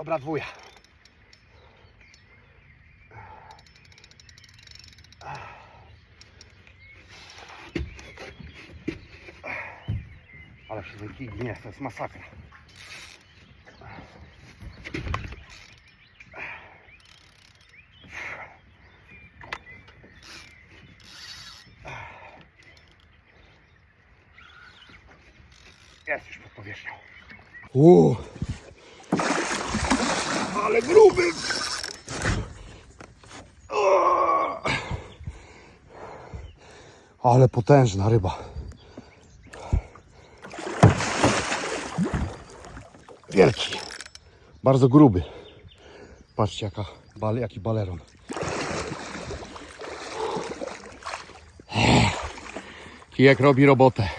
obradwuje. Ale się ten kij gnie, to jest masakra. Jest już pod powierzchnią. Ale gruby! Ale potężna ryba. Wielki. Bardzo gruby. Patrzcie jaki baleron. Kijek robi robotę.